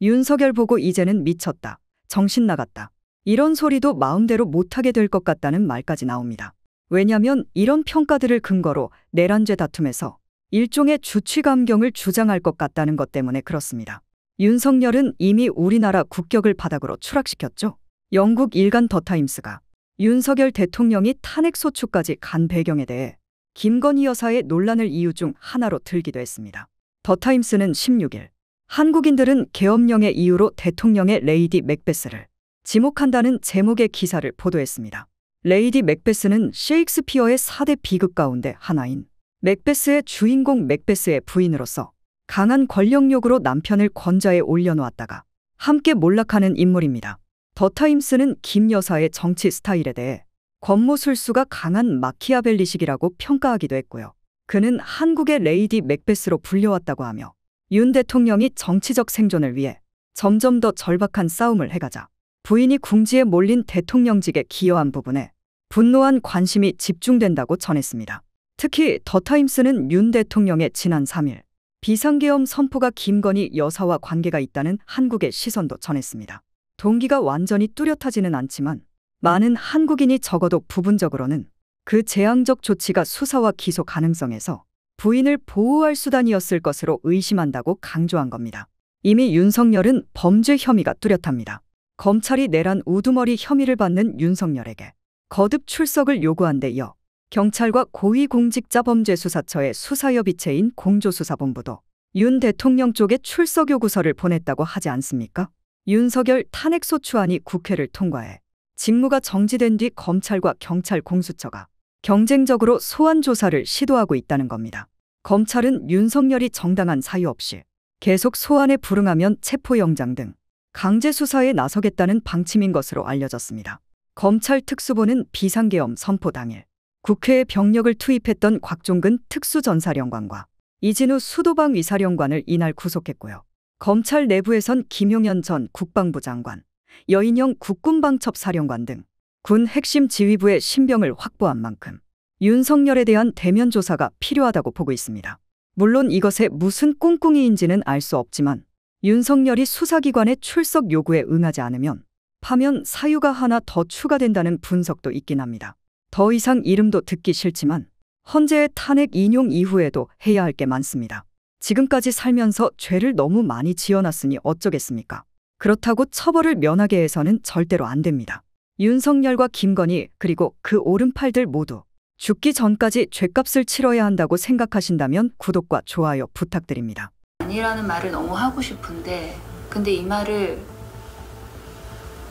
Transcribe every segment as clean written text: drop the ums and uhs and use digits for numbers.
윤석열 보고 이제는 미쳤다. 정신 나갔다. 이런 소리도 마음대로 못하게 될 것 같다는 말까지 나옵니다. 왜냐면 이런 평가들을 근거로 내란죄 다툼에서 일종의 주취감경을 주장할 것 같다는 것 때문에 그렇습니다. 윤석열은 이미 우리나라 국격을 바닥으로 추락시켰죠. 영국 일간 더타임스가 윤석열 대통령이 탄핵소추까지 간 배경에 대해 김건희 여사의 논란을 이유 중 하나로 들기도 했습니다. 더타임스는 16일 한국인들은 계엄령의 이유로 대통령의 레이디 맥베스를 지목한다는 제목의 기사를 보도했습니다. 레이디 맥베스는 셰익스피어의 4대 비극 가운데 하나인 맥베스의 주인공 맥베스의 부인으로서 강한 권력욕으로 남편을 권좌에 올려놓았다가 함께 몰락하는 인물입니다. 더타임스는 김 여사의 정치 스타일에 대해 권모술수가 강한 마키아벨리식이라고 평가하기도 했고요. 그는 한국의 레이디 맥베스로 불려왔다고 하며 윤 대통령이 정치적 생존을 위해 점점 더 절박한 싸움을 해가자 부인이 궁지에 몰린 대통령직에 기여한 부분에 분노한 관심이 집중된다고 전했습니다. 특히 더타임스는 윤 대통령의 지난 3일 비상계엄 선포가 김건희 여사와 관계가 있다는 한국의 시선도 전했습니다. 동기가 완전히 뚜렷하지는 않지만 많은 한국인이 적어도 부분적으로는 그 재앙적 조치가 수사와 기소 가능성에서 부인을 보호할 수단이었을 것으로 의심한다고 강조한 겁니다. 이미 윤석열은 범죄 혐의가 뚜렷합니다. 검찰이 내란 우두머리 혐의를 받는 윤석열에게 거듭 출석을 요구한 데 이어 경찰과 고위공직자범죄수사처의 수사협의체인 공조수사본부도 윤 대통령 쪽에 출석 요구서를 보냈다고 하지 않습니까? 윤석열 탄핵소추안이 국회를 통과해 직무가 정지된 뒤 검찰과 경찰 공수처가 경쟁적으로 소환 조사를 시도하고 있다는 겁니다. 검찰은 윤석열이 정당한 사유 없이 계속 소환에 불응하면 체포영장 등 강제 수사에 나서겠다는 방침인 것으로 알려졌습니다. 검찰 특수본은 비상계엄 선포 당일 국회에 병력을 투입했던 곽종근 특수전사령관과 이진우 수도방 위사령관을 이날 구속했고요. 검찰 내부에선 김용현 전 국방부 장관, 여인영 국군방첩사령관 등 군 핵심 지휘부의 신병을 확보한 만큼 윤석열에 대한 대면 조사가 필요하다고 보고 있습니다. 물론 이것에 무슨 꿍꿍이인지는 알 수 없지만 윤석열이 수사기관의 출석 요구에 응하지 않으면 파면 사유가 하나 더 추가된다는 분석도 있긴 합니다. 더 이상 이름도 듣기 싫지만 헌재의 탄핵 인용 이후에도 해야 할 게 많습니다. 지금까지 살면서 죄를 너무 많이 지어놨으니 어쩌겠습니까? 그렇다고 처벌을 면하게 해서는 절대로 안 됩니다. 윤석열과 김건희 그리고 그 오른팔들 모두 죽기 전까지 죗값을 치러야 한다고 생각하신다면 구독과 좋아요 부탁드립니다. 아니라는 말을 너무 하고 싶은데 근데 이 말을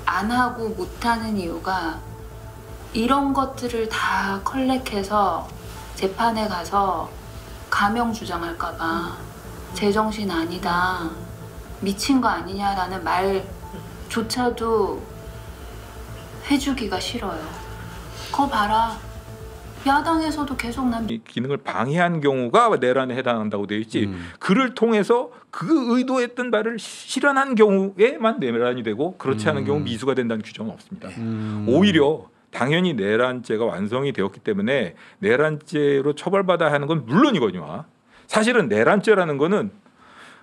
안 하고 못하는 이유가 이런 것들을 다 컬렉해서 재판에 가서 가명 주장할까봐 제정신 아니다, 미친 거 아니냐라는 말조차도 해주기가 싫어요. 그거 봐라. 야당에서도 계속 이 기능을 방해한 경우가 내란에 해당한다고 되어 있지 그를 통해서 그 의도했던 바를 실현한 경우에만 내란이 되고 그렇지 않은 경우 미수가 된다는 규정은 없습니다. 오히려 당연히 내란죄가 완성이 되었기 때문에 내란죄로 처벌받아야 하는 건 물론이거니와 사실은 내란죄라는 거는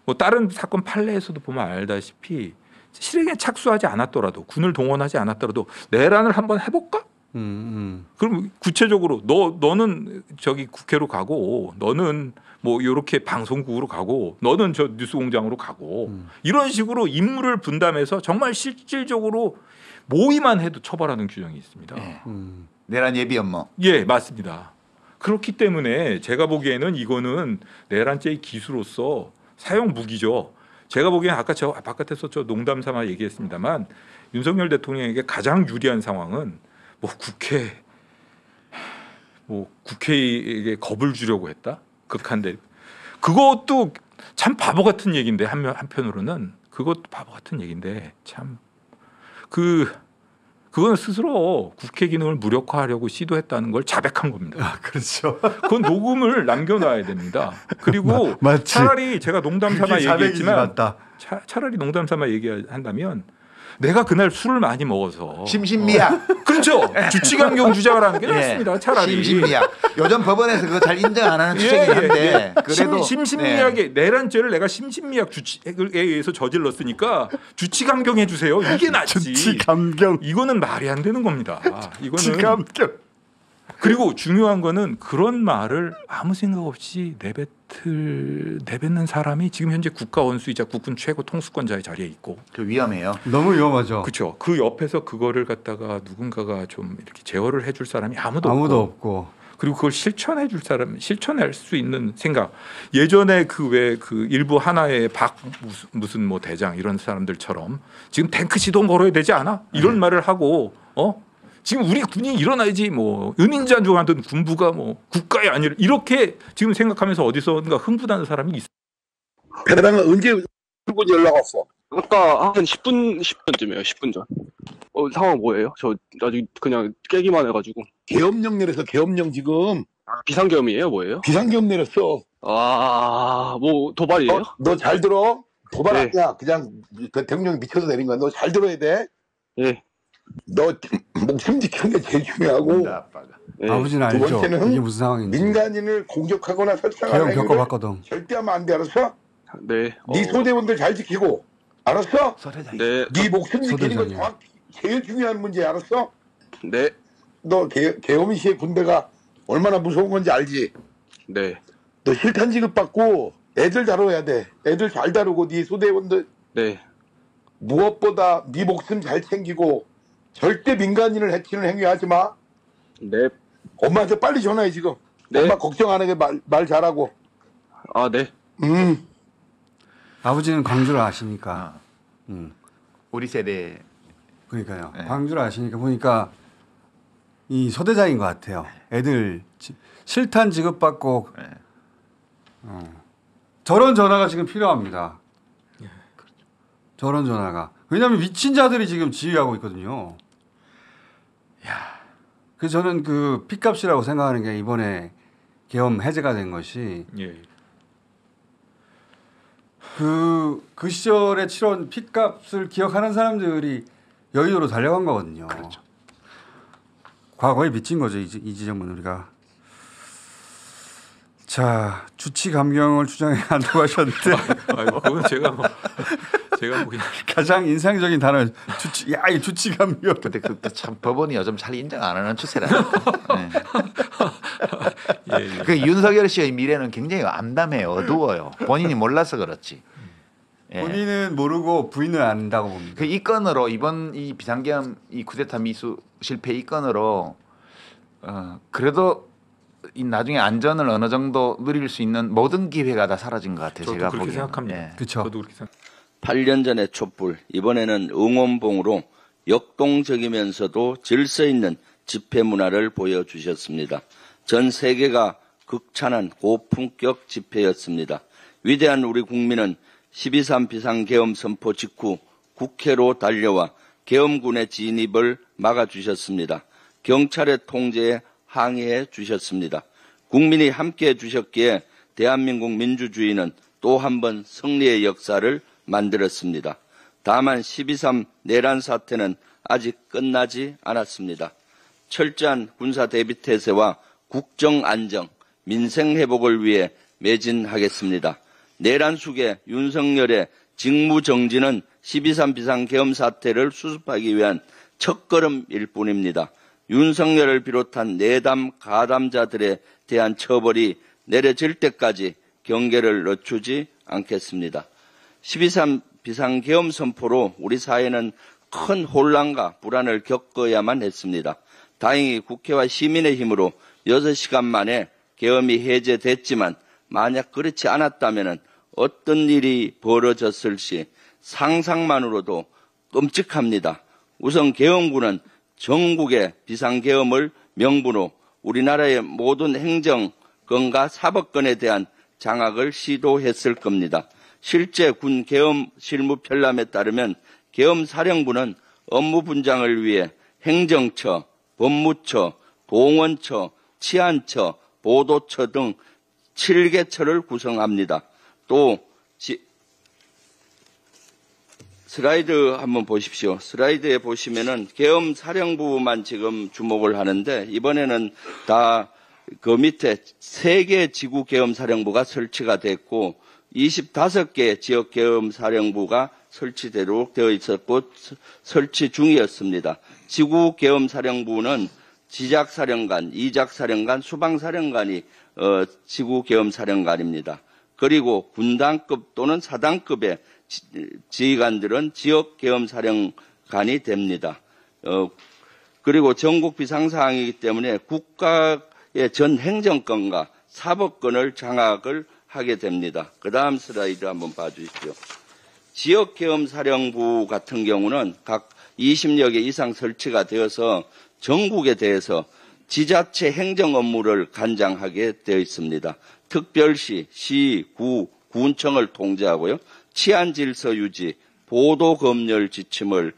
뭐 다른 사건 판례에서도 보면 알다시피 실행에 착수하지 않았더라도 군을 동원하지 않았더라도 내란을 한번 해볼까? 그럼 구체적으로 너는 저기 국회로 가고 너는 뭐 이렇게 방송국으로 가고 너는 저 뉴스공장으로 가고 이런 식으로 임무를 분담해서 정말 실질적으로 모의만 해도 처벌하는 규정이 있습니다. 내란 예비 업무. 예, 맞습니다. 그렇기 때문에 제가 보기에는 이거는 내란죄의 기수로서 사용 무기죠. 제가 보기엔 아까 저 바깥에서 저 농담 삼아 얘기했습니다만 윤석열 대통령에게 가장 유리한 상황은 국회에게 겁을 주려고 했다. 극한데 그것도 참 바보 같은 얘기인데 한편으로는 그것도 바보 같은 얘기인데 참 그거는 스스로 국회 기능을 무력화하려고 시도했다는 걸 자백한 겁니다. 아, 그렇죠. 그건 녹음을 남겨놔야 됩니다. 그리고 차라리 제가 농담 삼아 얘기했지만 차라리 농담 삼아 얘기한다면 내가 그날 술을 많이 먹어서 심신미약. 그렇죠. 주치감경 주장을 하는 게 낫습니다. 차라리. 심신미약. 요즘 법원에서 그거 잘 인정 안 하는 추세긴 한데 그래도 심신미약에 내란죄를 내가 심신미약 주치에 의해서 저질렀으니까 주치감경해 주세요. 이게 낫지. 주치감경. 이거는 말이 안 되는 겁니다. 이거는 주치감경. 그리고 중요한 거는 그런 말을 아무 생각 없이 내뱉는 사람이 지금 현재 국가 원수이자 국군 최고 통수권자의 자리에 있고 그 위험해요. 너무 위험하죠. 그렇죠. 그 옆에서 그거를 갖다가 누군가가 좀 이렇게 제어를 해줄 사람이 아무도 없고 그리고 그걸 실천할 수 있는 생각. 예전에 그 일부 하나의 무슨 뭐 대장 이런 사람들처럼 지금 탱크 시동 걸어야 되지 않아? 이런 말을 하고 지금 우리 군이 일어나야지 뭐 은인자주하던 군부가 뭐 국가의 아니라 이렇게 지금 생각하면서 어디선가 흥분하는 사람이 있어. 배달은 언제 출근 연락 왔어? 아까 한 10분쯤이에요. 10분 전. 상황 뭐예요? 저 아직 그냥 깨기만 해가지고. 계엄령 내려서 계엄령 지금 비상계엄이에요? 뭐예요? 비상계엄 내렸어. 뭐 도발이에요? 너 잘 들어. 도발 네. 아니야. 그냥 그 대통령이 미쳐서 내린 거야. 너 잘 들어야 돼. 예. 너 목숨 지키는 게 제일 중요하고. 아빠가. 예. 아버지는 두 알죠. 번째는 이게 무슨 상황인지. 민간인을 공격하거나 계엄 설상하는 행위를 겪어봤거든. 절대 하면 안 돼. 알았어? 네. 네 소대원들 잘 지키고. 알았어? 네. 네 목숨 지키는 거 소대장이요. 정확히 제일 중요한 문제. 알았어? 네. 너 계엄 시에 군대가 얼마나 무서운 건지 알지? 네. 너 실탄 지급받고 애들 다뤄야 돼. 애들 잘 다루고 네 소대원들 네. 무엇보다 네 목숨 잘 챙기고 절대 민간인을 해치는 행위 하지 마. 네. 엄마한테 빨리 전화해 지금. 네. 엄마 걱정 안 하게 말 잘하고. 네. 아버지는 광주를 아시니까. 우리 세대 그러니까요. 네. 광주를 아시니까 보니까 이 소대장인 것 같아요. 애들 실탄 지급받고 네. 저런 전화가 지금 필요합니다. 저런 전화가. 왜냐하면 미친 자들이 지금 지휘하고 있거든요. 그래서 저는 그 핏값이라고 생각하는 게 이번에 계엄 해제가 된 것이 예. 그 시절에 치러온 핏값을 기억하는 사람들이 여의도로 달려간 거거든요. 그렇죠. 과거에 미친 거죠. 이 지점은 우리가. 자, 주치 감경을 주장해 한다고 하셨는데 그건 제가 그냥 가장 인상적인 단어 주치. 야, 이 주치 감경. 근데 참 법원이 요즘 잘 인정 안 하는 추세라. 네. 예. 그 윤석열 씨의 미래는 굉장히 암담해요. 어두워요. 본인이 몰라서 그렇지. 예. 본인은 모르고 부인은 안다고 봅니다. 그 이 건으로 이번 이 비상계엄 이 쿠데타 미수 실패 이 건으로 그래도 이 나중에 안전을 어느 정도 누릴 수 있는 모든 기회가 다 사라진 것 같아요. 저도 제가 그렇게 보기에는. 생각합니다. 예. 그렇죠. 저도 그렇게 생각. 8년 전의 촛불, 이번에는 응원봉으로 역동적이면서도 질서 있는 집회 문화를 보여주셨습니다. 전 세계가 극찬한 고품격 집회였습니다. 위대한 우리 국민은 12.3 비상계엄 선포 직후 국회로 달려와 계엄군의 진입을 막아주셨습니다. 경찰의 통제에 항의해 주셨습니다. 국민이 함께해 주셨기에 대한민국 민주주의는 또 한 번 승리의 역사를 만들었습니다. 다만 12.3 내란 사태는 아직 끝나지 않았습니다. 철저한 군사 대비태세와 국정 안정, 민생 회복을 위해 매진하겠습니다. 내란 숙의 윤석열의 직무정지는 12.3 비상계엄 사태를 수습하기 위한 첫걸음일 뿐입니다. 윤석열을 비롯한 내담 가담자들에 대한 처벌이 내려질 때까지 경계를 늦추지 않겠습니다. 12.3 비상계엄 선포로 우리 사회는 큰 혼란과 불안을 겪어야만 했습니다. 다행히 국회와 시민의 힘으로 6시간 만에 계엄이 해제됐지만 만약 그렇지 않았다면 어떤 일이 벌어졌을지 상상만으로도 끔찍합니다. 우선 계엄군은 전국의 비상계엄을 명분으로 우리나라의 모든 행정권과 사법권에 대한 장악을 시도했을 겁니다. 실제 군 계엄 실무 편람에 따르면 계엄사령부는 업무 분장을 위해 행정처, 법무처, 동원처, 치안처, 보도처 등 7개처를 구성합니다. 또 슬라이드 한번 보십시오. 슬라이드에 보시면은 계엄 사령부만 지금 주목을 하는데 이번에는 다 그 밑에 3개 지구 계엄 사령부가 설치가 됐고 25개 지역 계엄 사령부가 설치되도록 되어 있었고 설치 중이었습니다. 지구 계엄 사령부는 지작사령관, 이작사령관, 수방사령관이 지구 계엄 사령관입니다. 그리고 군단급 또는 사단급의 지휘관들은 지역 계엄 사령관이 됩니다. 그리고 전국 비상상황이기 때문에 국가의 전 행정권과 사법권을 장악을 하게 됩니다. 그 다음 슬라이드 한번 봐주십시오. 지역 계엄 사령부 같은 경우는 각 20여 개 이상 설치가 되어서 전국에 대해서 지자체 행정 업무를 관장하게 되어 있습니다. 특별시, 시, 구, 군청을 통제하고요. 치안 질서 유지, 보도 검열 지침을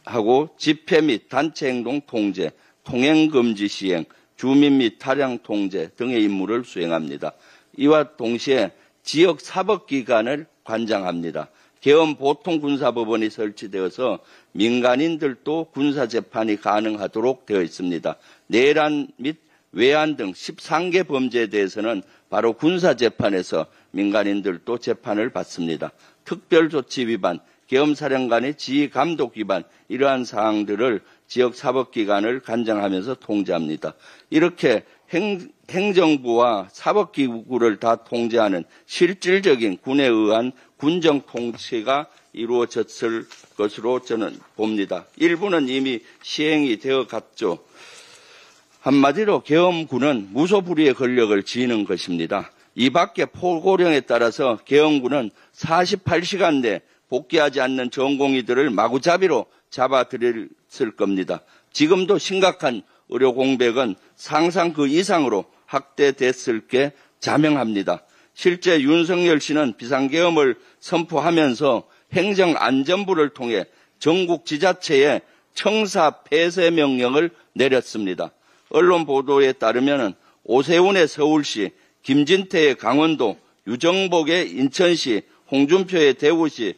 하고 집회 및 단체 행동 통제, 통행 금지 시행, 주민 및 타량 통제 등의 임무를 수행합니다. 이와 동시에 지역 사법기관을 관장합니다. 계엄 보통군사법원이 설치되어서 민간인들도 군사재판이 가능하도록 되어 있습니다. 내란 및 외환 등 13개 범죄에 대해서는 바로 군사재판에서 민간인들도 재판을 받습니다. 특별조치 위반, 계엄사령관의 지휘감독 위반 이러한 사항들을 지역사법기관을 관장하면서 통제합니다. 이렇게 행정부와 사법기구를 다 통제하는 실질적인 군에 의한 군정 통치가 이루어졌을 것으로 저는 봅니다. 일부는 이미 시행이 되어 갔죠. 한마디로 계엄군은 무소불위의 권력을 지니는 것입니다. 이 밖에 포고령에 따라서 계엄군은 48시간 내 복귀하지 않는 전공의들을 마구잡이로 잡아들였을 겁니다. 지금도 심각한 의료 공백은 상상 그 이상으로 확대됐을 게 자명합니다. 실제 윤석열 씨는 비상계엄을 선포하면서 행정안전부를 통해 전국 지자체에 청사 폐쇄 명령을 내렸습니다. 언론 보도에 따르면 오세훈의 서울시, 김진태의 강원도, 유정복의 인천시, 홍준표의 대구시,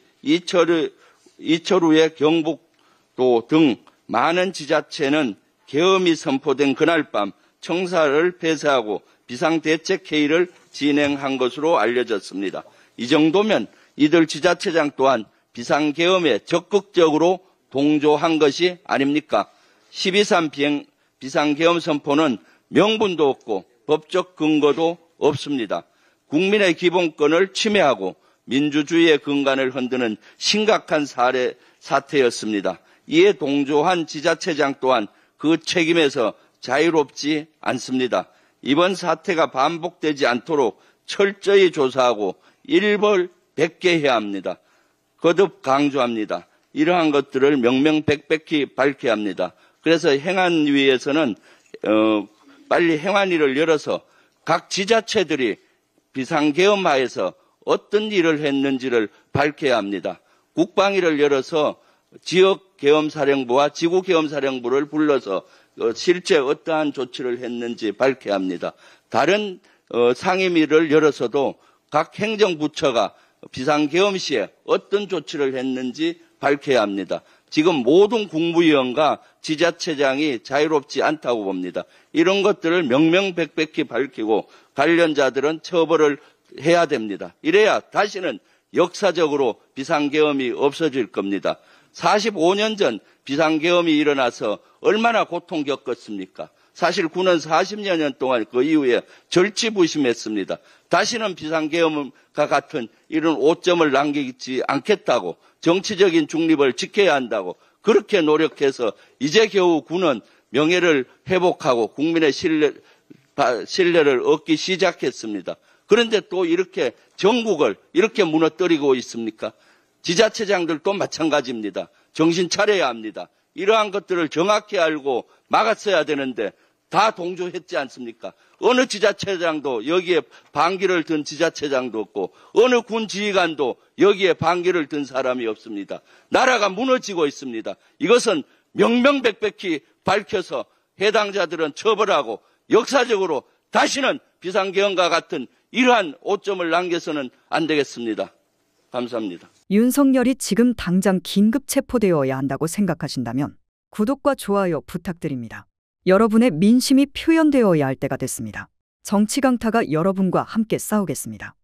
이철우의 경북도 등 많은 지자체는 계엄이 선포된 그날 밤 청사를 폐쇄하고 비상대책회의를 진행한 것으로 알려졌습니다. 이 정도면 이들 지자체장 또한 비상계엄에 적극적으로 동조한 것이 아닙니까? 12.3 비상계엄 선포는 명분도 없고 법적 근거도 없습니다. 국민의 기본권을 침해하고 민주주의의 근간을 흔드는 심각한 사태였습니다. 이에 동조한 지자체장 또한 그 책임에서 자유롭지 않습니다. 이번 사태가 반복되지 않도록 철저히 조사하고 일벌백계해야 합니다. 거듭 강조합니다. 이러한 것들을 명명백백히 밝혀야 합니다. 그래서 행안위에서는 빨리 행안위를 열어서 각 지자체들이 비상계엄하에서 어떤 일을 했는지를 밝혀야 합니다. 국방위를 열어서 지역계엄사령부와 지구계엄사령부를 불러서 실제 어떠한 조치를 했는지 밝혀야 합니다. 다른 상임위를 열어서도 각 행정부처가 비상계엄 시에 어떤 조치를 했는지 밝혀야 합니다. 지금 모든 국무위원과 지자체장이 자유롭지 않다고 봅니다. 이런 것들을 명명백백히 밝히고 관련자들은 처벌을 해야 됩니다. 이래야 다시는 역사적으로 비상계엄이 없어질 겁니다. 45년 전 비상계엄이 일어나서 얼마나 고통 겪었습니까? 사실 군은 40여 년 동안 그 이후에 절치부심했습니다. 다시는 비상계엄과 같은 이런 오점을 남기지 않겠다고, 정치적인 중립을 지켜야 한다고 그렇게 노력해서 이제 겨우 군은 명예를 회복하고 국민의 신뢰를 얻기 시작했습니다. 그런데 또 이렇게 전국을 이렇게 무너뜨리고 있습니까? 지자체장들도 마찬가지입니다. 정신 차려야 합니다. 이러한 것들을 정확히 알고 막았어야 되는데 다 동조했지 않습니까? 어느 지자체장도 여기에 반기를 든 지자체장도 없고 어느 군 지휘관도 여기에 반기를 든 사람이 없습니다. 나라가 무너지고 있습니다. 이것은 명명백백히 밝혀서 해당자들은 처벌하고 역사적으로 다시는 비상계엄과 같은 이러한 오점을 남겨서는 안 되겠습니다. 감사합니다. 윤석열이 지금 당장 긴급 체포되어야 한다고 생각하신다면 구독과 좋아요 부탁드립니다. 여러분의 민심이 표현되어야 할 때가 됐습니다. 정치 강타가 여러분과 함께 싸우겠습니다.